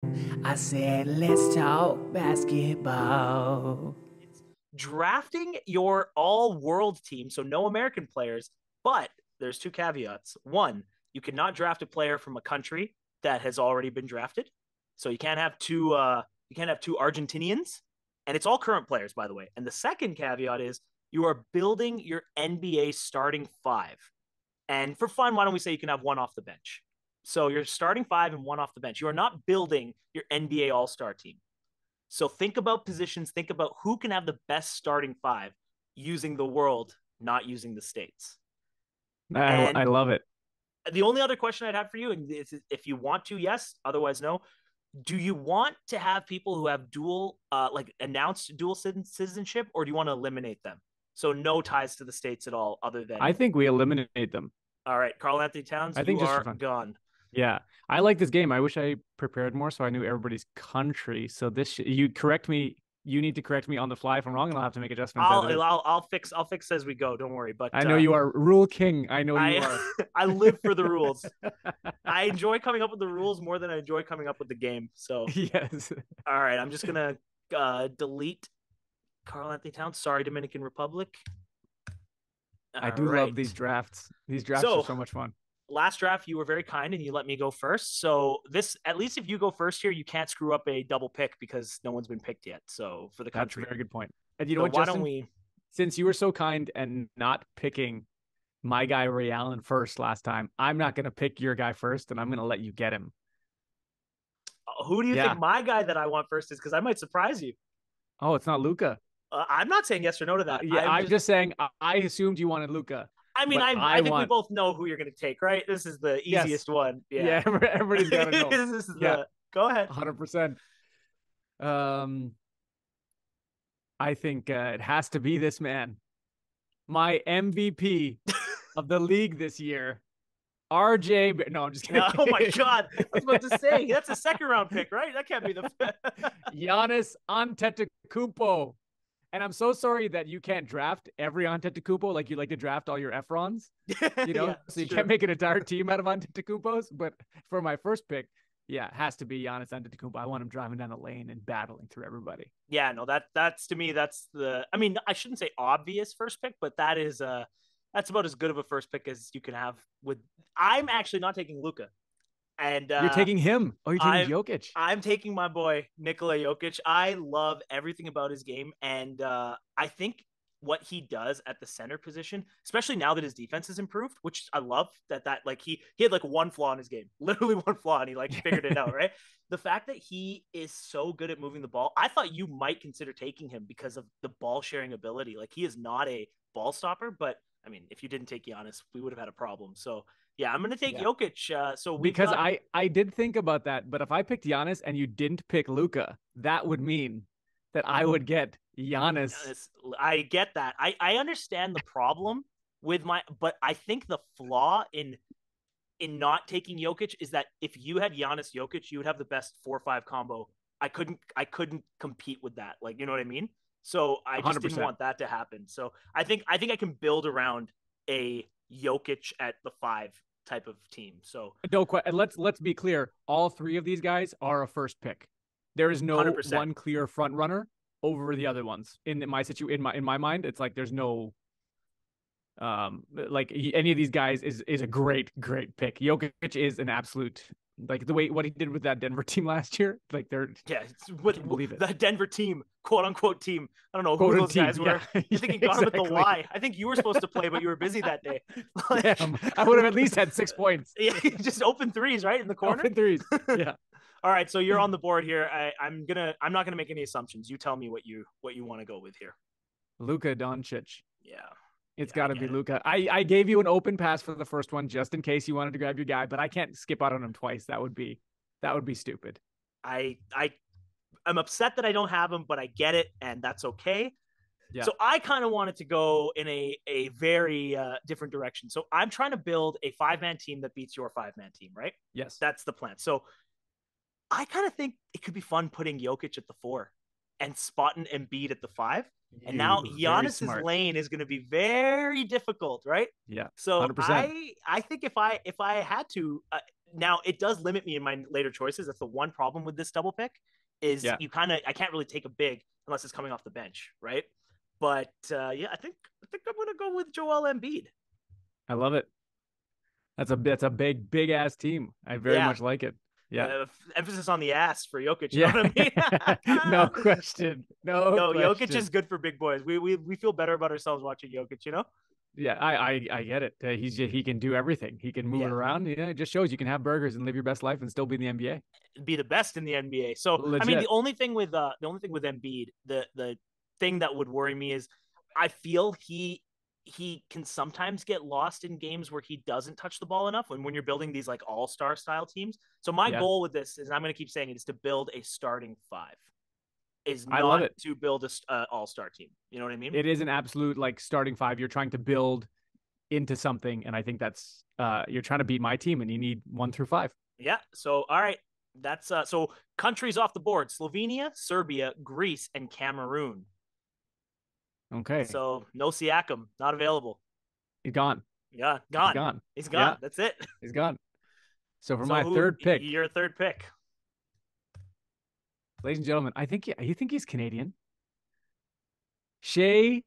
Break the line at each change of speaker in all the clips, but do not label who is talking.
I said, let's talk basketball.
Drafting your all world team, so no American players, but there's two caveats. One, you cannot draft a player from a country that has already been drafted. So you can't have two Argentinians. And it's all current players, by the way. And the second caveat is you are building your NBA starting five. And for fun, why don't we say you can have one off the bench? So you're starting five and one off the bench. You are not building your NBA All Star team. So think about positions, think about who can have the best starting five using the world, not using the states.
I
And
love it.
the only other question I'd have for you, and if you want to, yes, otherwise, no. Do you want to have people who have dual, like announced dual citizenship, or do you want to eliminate them? So no ties to the states at all, other
I
than,
think we eliminate them.
all right, Carl Anthony Towns,
I think
you
just for
are
fun.
gone.
Yeah, I like this game. I wish I prepared more so I knew everybody's country. So you correct me. You need to correct me on the fly if I'm wrong, and I'll have to make adjustments as it is.
I'll fix as we go. Don't worry. But
I know you are rule king. I know you
I
are.
I live for the rules. I enjoy coming up with the rules more than I enjoy coming up with the game. So,
Yes,
all right, I'm just gonna delete Carl Anthony Towns. Sorry, Dominican Republic.
I
All
do love
right.
these drafts. These drafts are
So
so much fun.
last draft, you were very kind and you let me go first. So this, at least if you go first here, you can't screw up a double pick because no one's been picked yet. So for the
That's a
country.
very good point. And you know
So
what,
why don't
Justin?
we?
Since you were so kind and not picking my guy Ray Allen first last time, I'm not going to pick your guy first, and I'm going to let you get him.
Who do you think
Yeah.
my guy that I want first is? Because I might surprise you.
Oh, it's not Luca.
I'm not saying yes or no to that.
Yeah,
I'm
I'm
just
just saying. I assumed you wanted Luca,
I mean,
but
I
I
think we
want
both know who you're going to take, right? This is the
yes,
easiest one. Yeah.
yeah. Everybody's got to know.
This is
Yeah,
the go ahead.
100%. Um, I think it has to be this man, my MVP of the league this year, RJ. No, I'm just
Oh my
kidding.
god. I was about to say that's a second round pick, right? That can't be the
Giannis Antetokounmpo. And I'm so sorry that you can't draft every Antetokounmpo like you like to draft all your Efrons,
Yeah,
so
it's
you
true.
can't make an entire team out of Antetokounmpos. But for my first pick, yeah, it has to be Giannis Antetokounmpo. I want him driving down the lane and battling through everybody.
Yeah, no, that's to me, that's the I mean, I shouldn't say obvious first pick, but that's about as good of a first pick as you can have with I'm actually not taking Luca. And
You're taking him. Oh, you're taking
I'm
Jokic.
I'm taking my boy Nikola Jokic. I love everything about his game, and I think what he does at the center position, especially now that his defense has improved, which I love that like he had like one flaw in his game, literally one flaw, and he like figured it out, right? The fact that he is so good at moving the ball, I thought you might consider taking him because of the ball sharing ability. Like he is not a ball stopper, but I mean, if you didn't take Giannis, we would have had a problem. So yeah, I'm going to take
Yeah.
Jokic. So we've
Because
got
I did think about that, but if I picked Giannis and you didn't pick Luca, that would mean that I would get Giannis.
I get that. I understand the problem with but I think the flaw in not taking Jokic is that if you had Giannis Jokic, you would have the best 4-5 combo. I couldn't compete with that. Like, you know what I mean? So I just didn't
100%.
want that to happen. So I think I can build around a Jokic at the 5 type of team. So
No, let's be clear. All three of these guys are a first pick. There is no
100%.
one clear front runner over the other ones. In my mind, it's like there's no like any of these guys is a great pick. Jokic is an absolute like the way what he did with that Denver team last year. Like
Yeah,
I
with
can't believe it.
the Denver team, quote unquote team. I don't know who
Quote
those
team,
guys
yeah,
were. I think
yeah,
he got him at the
exactly.
Y. I think you were supposed to play, but you were busy that day. Like,
Damn, I would have at least had 6 points.
yeah, just open threes right in the corner.
Open threes. Yeah,
All right, so you're on the board here. I'm not gonna make any assumptions. You tell me what you want to go with here.
Luka Doncic.
Yeah,
It's
yeah, I
got to
get
be
it.
Luca. I gave you an open pass for the first one just in case you wanted to grab your guy, but I can't skip out on him twice. That would be stupid.
I'm upset that I don't have him, but I get it, and that's okay.
Yeah.
So I kind of wanted to go in a very different direction. So I'm trying to build a 5-man team that beats your 5-man team, right?
Yes.
That's the plan. So I kind of think it could be fun putting Jokic at the 4 and spotting Embiid at the 5. And now
You very
Giannis's
smart.
lane is going to be very difficult, right?
Yeah.
So
100%.
I think if I had to, Now it does limit me in my later choices. That's the one problem with this double pick is
Yeah,
I can't really take a big unless it's coming off the bench, right? But yeah, I think I'm gonna go with Joel Embiid.
I love it. That's a big ass team. I very
Yeah,
much like it. Yeah.
emphasis on the ass for Jokic. You know
Yeah.
what I
No
mean?
question. No
Yo, Jokic
question.
is good for big boys. We feel better about ourselves watching Jokic. You know?
Yeah, I get it. He can do everything. He can move it
Yeah,
around. Yeah, it just shows you can have burgers and live your best life and still be in the NBA.
be the best in the NBA. So I mean,
Legit.
the only thing with Embiid, the thing that would worry me is I feel he can sometimes get lost in games where he doesn't touch the ball enough when you're building these like all-star style teams. So my
Yeah,
goal with this is I'm going to keep saying it is to build a starting five, is
I love
not
it.
to build a all-star team. You know what I mean?
It is an absolute like starting five. You're trying to build into something, and I think that's you're trying to beat my team, and you need 1 through 5.
Yeah. So all right, that's so countries off the board: Slovenia, Serbia, Greece, and Cameroon.
Okay,
So no Siakam, not available.
he's gone.
Yeah,
He's
gone.
gone.
He's
Yeah,
gone. That's it.
he's gone. So for
So
my
who
third pick,
your third pick?
ladies and gentlemen, I think you think he's Canadian. Shea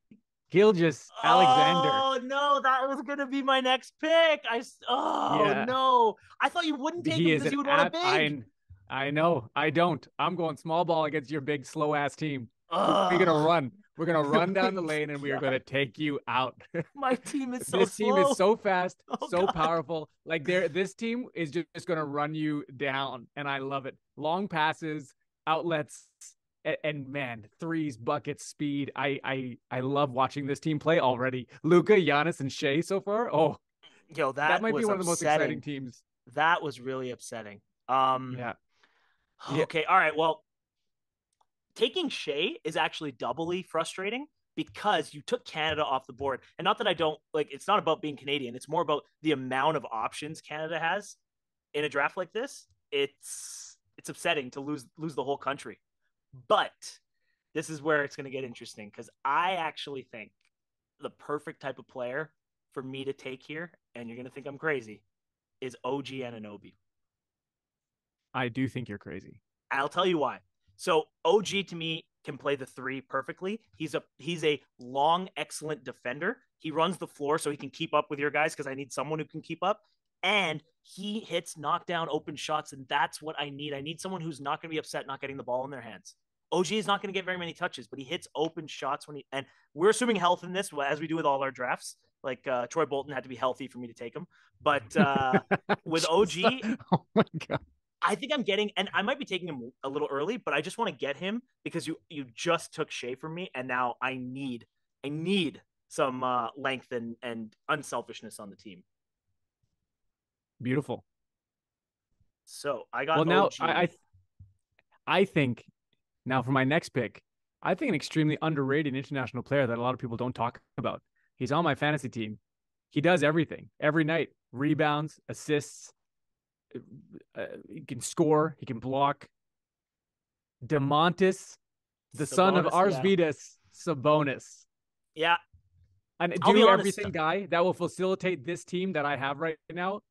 Gilgis Alexander.
Oh no, that was gonna be my next pick. Oh
Yeah,
no, I thought you wouldn't take
he
him
is
because
an
you would want a
app.
big.
I know. I don't. I'm going small ball against your big slow ass team. We're gonna
Oh,
run. We're gonna run down the lane, and we are
God,
gonna take you out.
my team is so
This team is
slow.
so fast,
Oh
so
God,
powerful. Like this team is just gonna run you down, and I love it. Long passes, outlets, and man, threes, buckets, speed. I love watching this team play already. Luca, Giannis, and Shea so far. Oh,
yo,
that
that
might be
was
one of the most exciting
upsetting.
teams.
That was really upsetting. Um,
Yeah, yeah.
okay, all right. Well, taking Shea is actually doubly frustrating because you took Canada off the board. And not that I don't like it's not about being Canadian, it's more about the amount of options Canada has in a draft like this. It's upsetting to lose the whole country. But this is where it's going to get interesting because I actually think the perfect type of player for me to take here, and you're going to think I'm crazy, is OG Ananobi.
I do think you're crazy.
I'll tell you why. So OG to me can play the three perfectly. He's a long, excellent defender. He runs the floor so he can keep up with your guys because I need someone who can keep up. And he hits knockdown open shots, and that's what I need. I need someone who's not going to be upset not getting the ball in their hands. OG is not going to get very many touches, but he hits open shots when he and we're assuming health in this as we do with all our drafts. Like Troy Bolton had to be healthy for me to take him, but with
Just,
OG,
oh my god.
I think I'm getting, and I might be taking him a little early, but I just want to get him because you just took Shea from me, and now I need some length and unselfishness on the team.
Beautiful.
So I
Well,
got
now
OG.
I think now for my next pick, I think an extremely underrated international player that a lot of people don't talk about. He's on my fantasy team. He does everything every night: rebounds, assists. He can score. He can block. Demontis, the son of
Sabonis, yeah,
Arsvidas Sabonis,
yeah.
and
I'll be
do
honest.
everything guy that will facilitate this team that I have right now.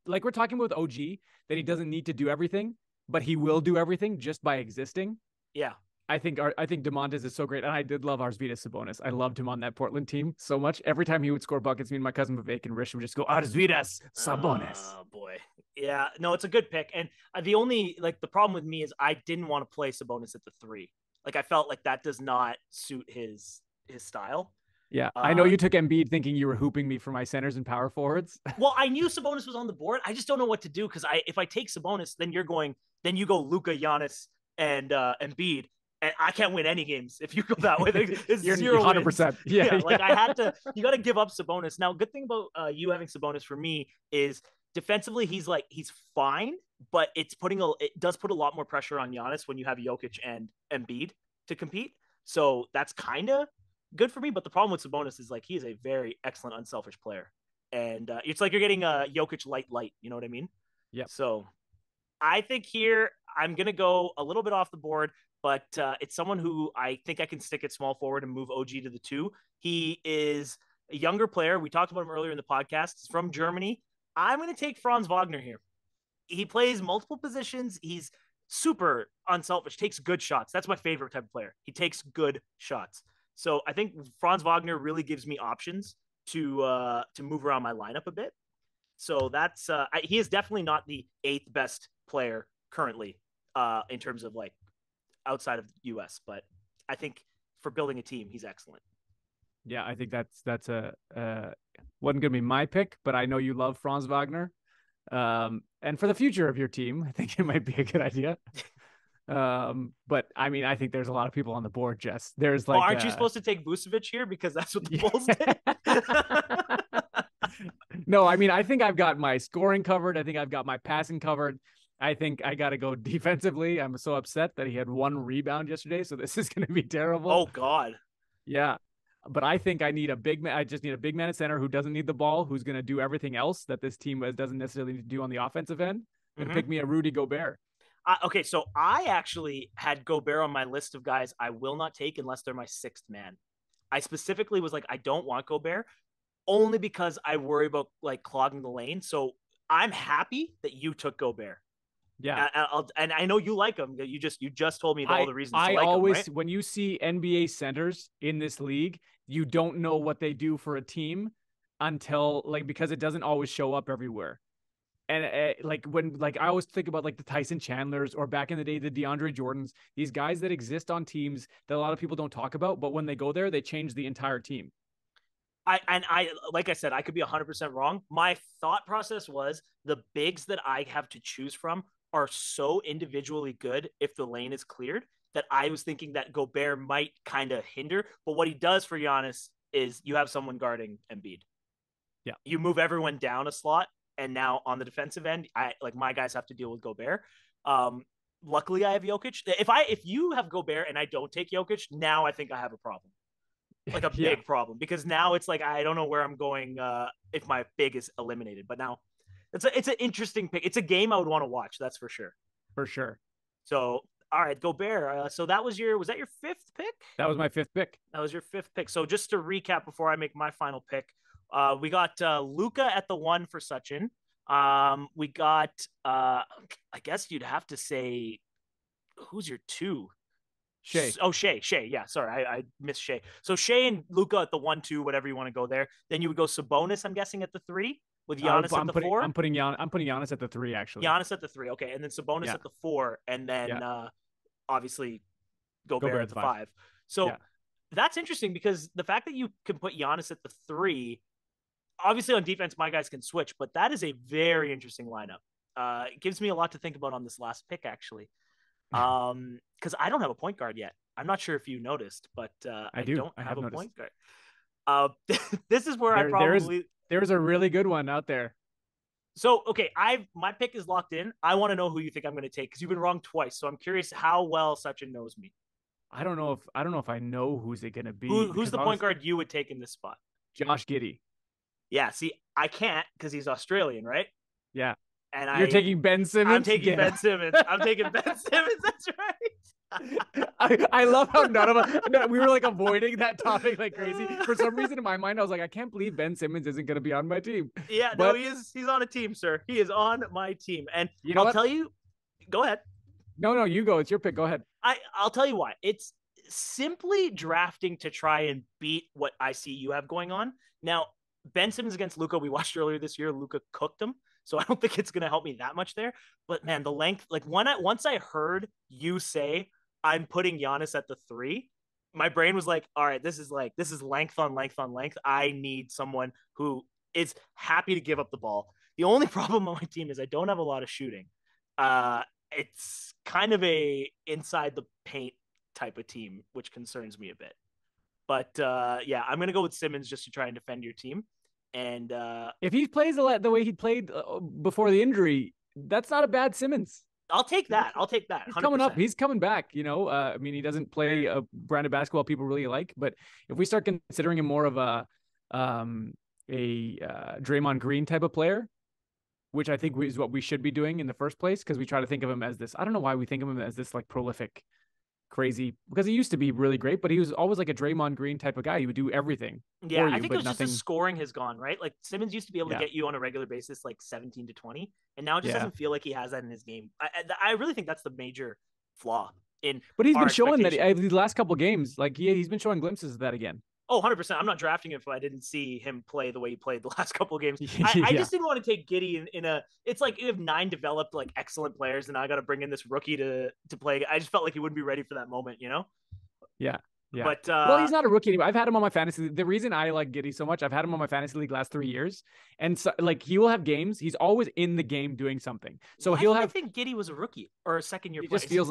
Like we're talking about with OG, that he doesn't need to do everything, but he will do everything just by existing.
Yeah.
I think Demontis is so great, and I did love Arsvidas Sabonis. I loved him on that Portland team so much. Every time he would score buckets, me and my cousin Vivek and Rish would just go Arsvidas Sabonis.
Oh boy. Yeah. No, it's a good pick. And the only like the problem with me is I didn't want to play Sabonis at the three. Like I felt like that does not suit his style.
Yeah, I know
Uh,
you took Embiid thinking you were hooping me for my centers and power forwards.
Well, I knew Sabonis was on the board. I just don't know what to do because if I take Sabonis, then you go Luca, Giannis, and Embiid, and I can't win any games if you go that way. It's
You're
zero wins.
100%. Yeah,
Yeah, like I
yeah.
had to. You got to give up Sabonis. Now, good thing about you having Sabonis for me is defensively he's fine, but it does put a lot more pressure on Giannis when you have Jokic and Embiid to compete. So that's kind of good for me. But the problem with Sabonis is like he is a very excellent unselfish player and it's like you're getting a Jokic light. You know what I mean?
Yep.
So I think here I'm gonna go a little bit off the board, but it's someone who I think I can stick at small forward and move OG to the two. He is a younger player. We talked about him earlier in the podcast. He's from Germany. I'm going to take Franz Wagner here. He plays multiple positions. He's super unselfish, takes good shots. That's my favorite type of player. He takes good shots. So I think Franz Wagner really gives me options to move around my lineup a bit. So that's he is definitely not the eighth best player currently in terms of like outside of the U.S., but I think for building a team, he's excellent.
Yeah, I think that's a wasn't gonna be my pick, but I know you love Franz Wagner. And for the future of your team, I think it might be a good idea. But I mean, I think there's a lot of people on the board, Jess. There's
Oh,
like
aren't you supposed to take Vucevic here because that's what the Bulls did?
yeah. No, I mean, I think I've got my scoring covered. I think I've got my passing covered. I think I got to go defensively. I'm so upset that he had one rebound yesterday, so this is going to be terrible.
Oh God.
Yeah. But I think I need a big man. I just need a big man at center who doesn't need the ball, who's going to do everything else that this team doesn't necessarily need to do on the offensive end. And
Mm-hmm.
pick me a Rudy Gobert.
Okay, so I actually had Gobert on my list of guys I will not take unless they're my sixth man. I specifically was like, I don't want Gobert only because I worry about like clogging the lane. So I'm happy that you took Gobert.
Yeah.
And I know you like him. You just told me all the reasons to
I
like him,
always
right?
when you see NBA centers in this league, you don't know what they do for a team until like because it doesn't always show up everywhere. And like when like I always think about like the Tyson Chandlers or back in the day the DeAndre Jordans, these guys that exist on teams that a lot of people don't talk about, but when they go there, they change the entire team.
I like I said, I could be 100% wrong. My thought process was the bigs that I have to choose from are so individually good if the lane is cleared that I was thinking that Gobert might kind of hinder. But what he does for Giannis is you have someone guarding Embiid.
Yeah.
You move everyone down a slot, and now on the defensive end, I like my guys have to deal with Gobert. Um, Luckily, I have Jokic. If you have Gobert and I don't take Jokic, now I think I have a problem, like a
Yeah,
big problem, because now it's like I don't know where I'm going if my big is eliminated. But now it's an interesting pick. It's a game I would want to watch. That's for sure.
for sure.
So all right, Gobert. So that was that your fifth pick?
That was my fifth pick.
That was your fifth pick. So just to recap before I make my final pick, we got Luca at the one for Sachin. We got I guess you'd have to say who's your two?
Shay.
Oh, Shea. Yeah, sorry, I missed Shea. So Shea and Luca at the 1-2, whatever you want to go there. Then you would go Sabonis, I'm guessing, at the 3, with Giannis at the 4.
I'm putting Giannis at the 3 actually.
Giannis at the 3, okay, and then Sabonis
Yeah.
at the 4, and then
Yeah.
obviously Gobert
Gobert
at
at
the
the 5.
5. So
Yeah.
that's interesting because the fact that you can put Giannis at the 3, obviously on defense, my guys can switch, but that is a very interesting lineup. It gives me a lot to think about on this last pick, actually. Because I don't have a point guard yet. I'm not sure if you noticed, but
I
I
do.
don't
I
have
have
a
noticed.
point guard. This is where I probably
there's a really good one out there.
so okay. My pick is locked in. I want to know who you think I'm going to take because you've been wrong twice. So I'm curious how well Sachin knows me.
I don't know if I know who's it gonna be
Who's
because
the point
honestly,
guard you would take in this spot?
Josh Giddey.
Yeah. See, I can't because he's Australian, right?
Yeah.
And
You're taking Ben
I'm
Simmons?
taking
Get
Ben Simmons. I'm taking Ben Simmons. That's right.
I love how none of us we were like avoiding that topic like crazy. For some reason in my mind, I was like, I can't believe Ben Simmons isn't gonna be on my team.
Yeah, no,
But
he's on a team, sir. He is on my team. And
you know
I'll
what?
tell you, go ahead.
No, you go. It's your pick. Go ahead.
I'll tell you why. It's simply drafting to try and beat what I see you have going on. Now, Ben Simmons against Luca, we watched earlier this year. Luca cooked him, so I don't think it's going to help me that much there. But man, the length, like once I heard you say I'm putting Giannis at the 3, my brain was like, all right, this is length on length on length. I need someone who is happy to give up the ball. The only problem on my team is I don't have a lot of shooting. It's kind of a inside the paint type of team, which concerns me a bit. But yeah, I'm gonna go with Simmons just to try and defend your team. And
If he plays the way he played before the injury, that's not a bad Simmons.
I'll take that. I'll take that.
He's
100%.
coming up. He's coming back. You know, I mean, he doesn't play a brand of basketball people really like, but if we start considering him more of a Draymond Green type of player, which I think is what we should be doing in the first place, because we try to think of him as this. I don't know why we think of him as this like prolific crazy because he used to be really great, but he was always like a Draymond Green type of guy. He would do everything
Yeah,
for
I
you,
think it
but
was just his
nothing.
scoring has gone, right? Like Simmons used to be able to
Yeah,
get you on a regular basis like 17 to 20, and now it just
yeah.
doesn't feel like he has that in his game. I really think that's the major flaw in
But he's
our
been showing that
expectation.
these last couple games, like he's been showing glimpses of that again.
Oh, 100%. I'm not drafting him if I didn't see him play the way he played the last couple of games. I
Yeah,
just didn't want to take Giddy in a. It's like you have 9 developed, like, excellent players, and I got to bring in this rookie to play. I just felt like he wouldn't be ready for that moment, you know?
yeah, yeah.
But
Well, he's not a rookie anymore. I've had him on my fantasy. The reason I like Giddy so much, I've had him on my fantasy league last 3 years, and so like he will have games. He's always in the game doing something. So
why
he'll
did I
have.
think Giddy was a rookie or a second year
He
player?
just feels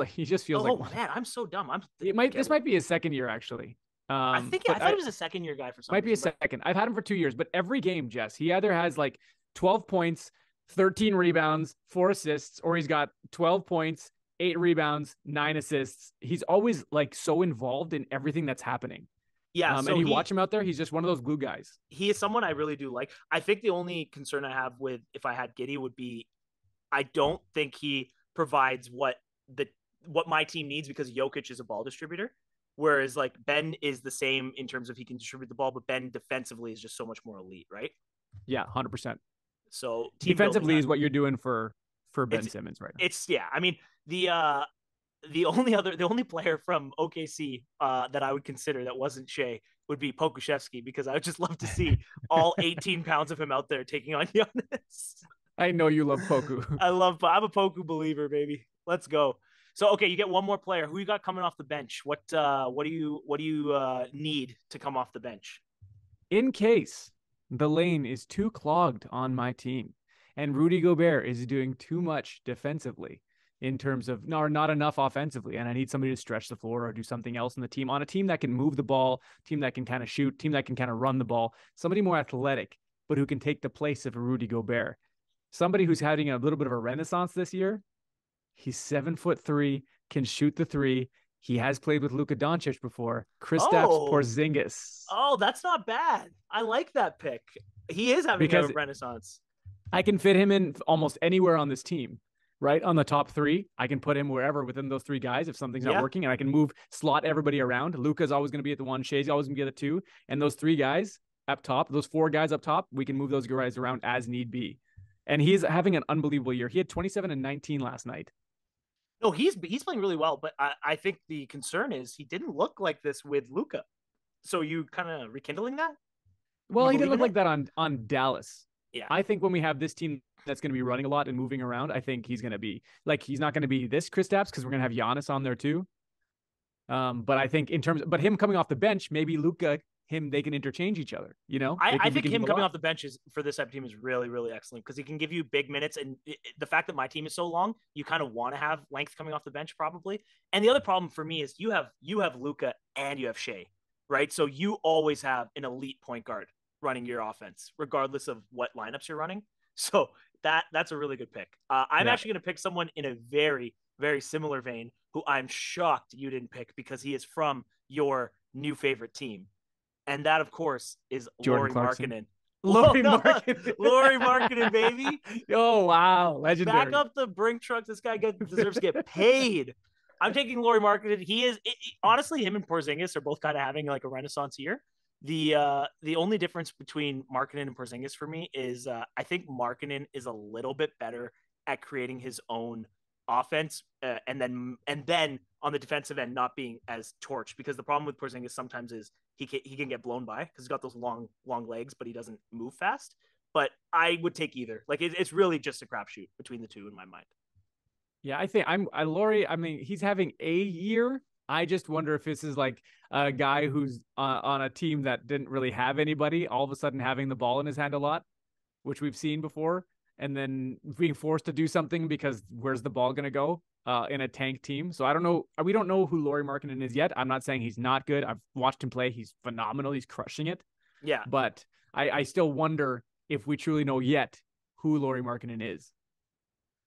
like
Oh,
one.
man, I'm so dumb.
It might this might be his second year actually.
I
But
thought he was a second year guy for some
might be a
reason, but
second. I've had him for 2 years, but every game, Jess, he either has like 12 points, 13 rebounds, 4 assists, or he's got 12 points, 8 rebounds, 9 assists. He's always like so involved in everything that's happening.
yeah.
And
So
you watch him out there, he's just one of those glue guys.
he is someone I really do like. I think the only concern I have with if I had Giddy would be I don't think he provides what my team needs because Jokic is a ball distributor. Whereas like Ben is the same in terms of he can distribute the ball, but Ben defensively is just so much more elite, right?
Yeah, 100%.
So team building,
Defensively is what you're doing for Ben
it's
Simmons right now.
it's yeah. I mean the only player from OKC that I would consider that wasn't Shea would be Pokuševski because I would just love to see all 18 pounds of him out there taking on Giannis.
I know you love Poku.
I'm a Poku believer, baby. Let's go. So okay, you get one more player. Who you got coming off the bench? What do you need to come off the bench?
In case the lane is too clogged on my team and Rudy Gobert is doing too much defensively in terms of or not enough offensively, and I need somebody to stretch the floor or do something else in the team on a team that can move the ball, team that can kind of shoot, team that can kind of run the ball, somebody more athletic, but who can take the place of a Rudy Gobert. Somebody who's having a little bit of a renaissance this year. He's 7'3", can shoot the three. He has played with Luka Doncic before. Kristaps
Oh,
Porzingis.
oh, that's not bad. I like that pick. He is having a
Because
renaissance.
I can fit him in almost anywhere on this team, right? On the top three, I can put him wherever within those three guys if something's not
Yeah.
working, and I can move, slot everybody around. Luka's always going to be at the one, Shea's always going to be at the two, and those three guys up top, those four guys up top, we can move those guys around as need be. And he's having an unbelievable year. He had 27 and 19 last night.
No, he's playing really well, but I think the concern is he didn't look like this with Luca. So you kind of rekindling that?
Well,
You
he didn't
believe
look
in
like
it?
that on Dallas.
Yeah.
I think when we have this team that's going to be running a lot and moving around, I think he's going to be like he's not going to be this Kristaps because we're going to have Giannis on there too. But I think but him coming off the bench, maybe Luka, him, they can interchange each other. You know,
I
we
think
can do
him
a
coming
lot.
off the bench is for this type of team is really, really excellent because he can give you big minutes. And the fact that my team is so long, you kind of want to have length coming off the bench probably. And the other problem for me is you have Luca and you have Shea, right? So you always have an elite point guard running your offense, regardless of what lineups you're running. So that's a really good pick. I'm
Yeah,
actually going to pick someone in a very, very similar vein who I'm shocked you didn't pick because he is from your new favorite team, and that, of course, is
Jordan
Laurie
Clarkson,
Markkinen. Whoa,
Laurie
no,
Markin.
Laurie Markkinen, baby.
Oh wow,
Back
legendary.
up the brink truck. This guy deserves to get paid. I'm taking Laurie Markkinen. He is honestly him and Porzingis are both kind of having like a renaissance year. The only difference between Markkinen and Porzingis for me is I think Markkinen is a little bit better at creating his own offense, and then on the defensive end not being as torched because the problem with Porzingis sometimes is he can get blown by because he's got those long legs, but he doesn't move fast. But I would take either. Like it's really just a crapshoot between the two in my mind.
Yeah, I think Laurie. I mean, he's having a year. I just wonder if this is like a guy who's on a team that didn't really have anybody, all of a sudden having the ball in his hand a lot, which we've seen before, and then being forced to do something because where's the ball going to go in a tank team? So I don't know. We don't know who Laurie Markkinen is yet. I'm not saying he's not good. I've watched him play. He's phenomenal. He's crushing it.
Yeah,
But I still wonder if we truly know yet who Laurie Markkinen is.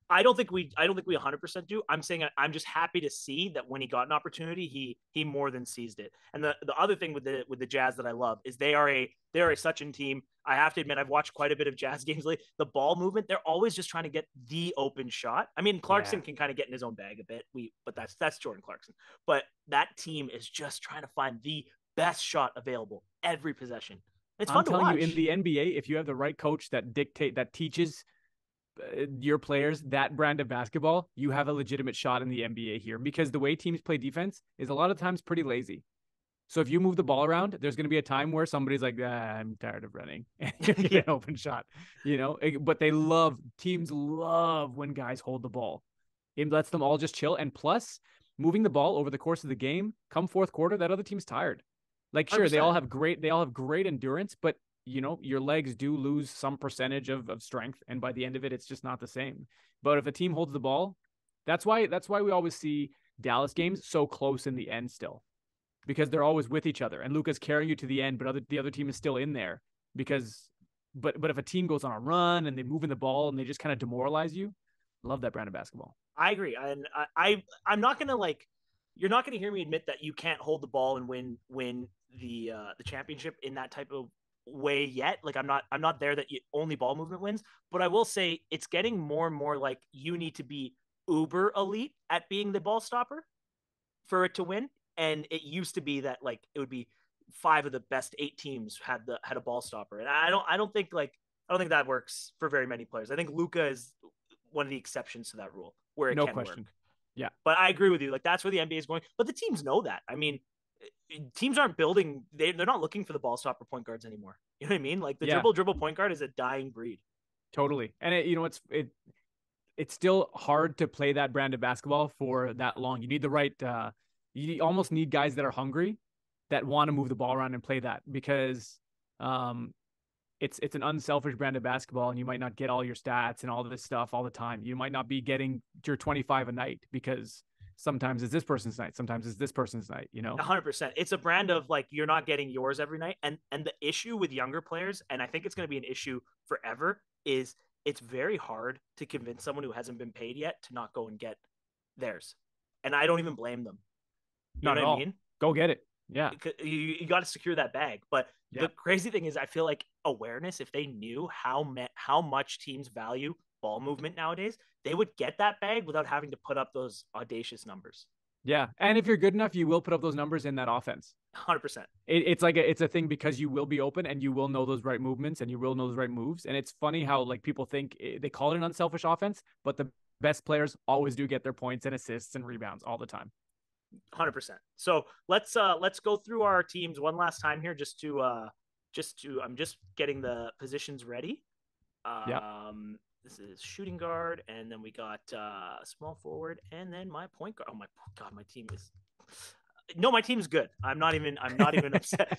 I don't think we 100% do. I'm saying I'm just happy to see that when he got an opportunity, he more than seized it. And the other thing with the Jazz that I love is they are a Sachin team. I have to admit, I've watched quite a bit of Jazz games lately. The ball movement, they're always just trying to get the open shot. I mean,
Yeah.
Clarkson can kind of get in his own bag a bit. But that's Jordan Clarkson. But that team is just trying to find the best shot available every possession. It's
I'm
fun to
telling you, in
watch.
the NBA, if you have the right coach that teaches your players that brand of basketball, you have a legitimate shot in the NBA here because the way teams play defense is a lot of times pretty lazy. So if you move the ball around, there's going to be a time where somebody's like, I'm tired of running, and you get
Yeah,
an open shot, But teams love when guys hold the ball. It lets them all just chill. And plus, moving the ball over the course of the game, come fourth quarter, that other team's tired. Like,
one hundred
sure,
percent.
they all have great endurance, but your legs do lose some percentage of strength, and by the end of it, it's just not the same. But if a team holds the ball, that's why we always see Dallas games so close in the end still, because they're always with each other, and Luka's carrying you to the end, but the other team is still in there because. But if a team goes on a run and they move in the ball and they just kind of demoralize you, love that brand of basketball.
I agree, and I'm not gonna like. You're not gonna hear me admit that you can't hold the ball and win the championship in that type of way yet. Like I'm not there that only ball movement wins, but I will say it's getting more and more like you need to be uber elite at being the ball stopper for it to win. And it used to be that like it would be five of the best eight teams had a ball stopper, and I don't think that works for very many players. I think Luka is one of the exceptions to that rule where it
No
can work.
question. Yeah.
But I agree with you. Like that's where the NBA is going. But the teams know that. I mean, teams aren't building. They're not looking for the ball stopper point guards anymore. You know what I mean? Like the
Yeah,
dribble point guard is a dying breed.
totally. And it's still hard to play that brand of basketball for that long. You need the right you almost need guys that are hungry, that want to move the ball around and play that, because um it's an unselfish brand of basketball, and you might not get all your stats and all this stuff all the time. You might not be getting your 25 a night because sometimes it's this person's night, sometimes it's this person's night.
100%. It's a brand of like you're not getting yours every night, and the issue with younger players, and I think it's going to be an issue forever, is it's very hard to convince someone who hasn't been paid yet to not go and get theirs, and I don't even blame them. You
Not
know
at
what I
all.
mean?
Go get it. Yeah.
You got to secure that bag. But
Yeah.
the crazy thing is, I feel like awareness, if they knew how much teams value ball movement nowadays, they would get that bag without having to put up those audacious numbers.
Yeah. And if you're good enough, you will put up those numbers in that offense.
100%.
It's a thing because you will be open and you will know those right movements and you will know those right moves. And it's funny how like people think they call it an unselfish offense, but the best players always do get their points and assists and rebounds all the time.
100%. So let's go through our teams one last time here, just to I'm just getting the positions ready.
Yeah.
This is shooting guard, and then we got small forward, and then my point guard. Oh my god, my team is no, my team's good. I'm not even upset.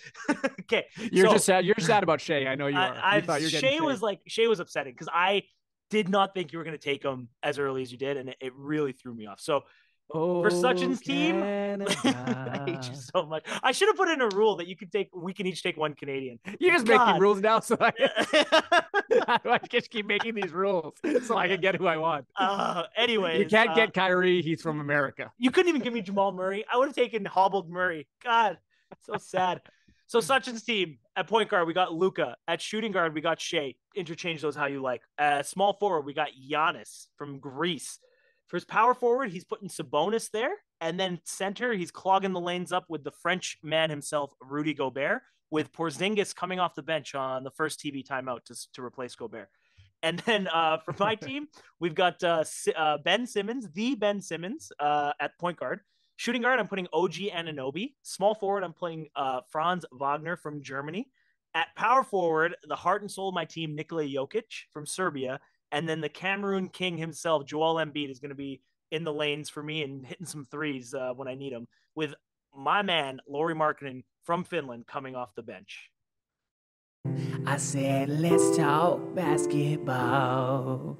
Okay,
You're just
so
sad. You're sad about Shea. I know you are. You thought you're getting Shea.
Shea was upsetting because I did not think you were going to take him as early as you did, and it really threw me off. So for
Oh,
Sachin's team, I hate you
Canada.
so much. I should have put in a rule that we can each take one Canadian.
You're just making
God.
rules now, so I just keep making these rules so I can get who I want. You
Anyways,
can't get Kyrie. He's from America.
you couldn't even give me Jamal Murray. I would have taken hobbled Murray. God, so sad. So Sachin's team at point guard, we got Luka. At shooting guard, we got Shea. Interchange those how you like. Small forward, we got Giannis from Greece. For his power forward, he's putting Sabonis there. And then center, he's clogging the lanes up with the French man himself, Rudy Gobert, with Porzingis coming off the bench on the first TV timeout to replace Gobert. And then for my team, we've got Ben Simmons, the Ben Simmons at point guard. Shooting guard, I'm putting OG Ananobi. Small forward, I'm playing Franz Wagner from Germany. At power forward, the heart and soul of my team, Nikola Jokic from Serbia. And then the Cameroon king himself, Joel Embiid, is going to be in the lanes for me and hitting some threes when I need them, with my man, Lauri Markkinen from Finland, coming off the bench.
I said, let's talk basketball.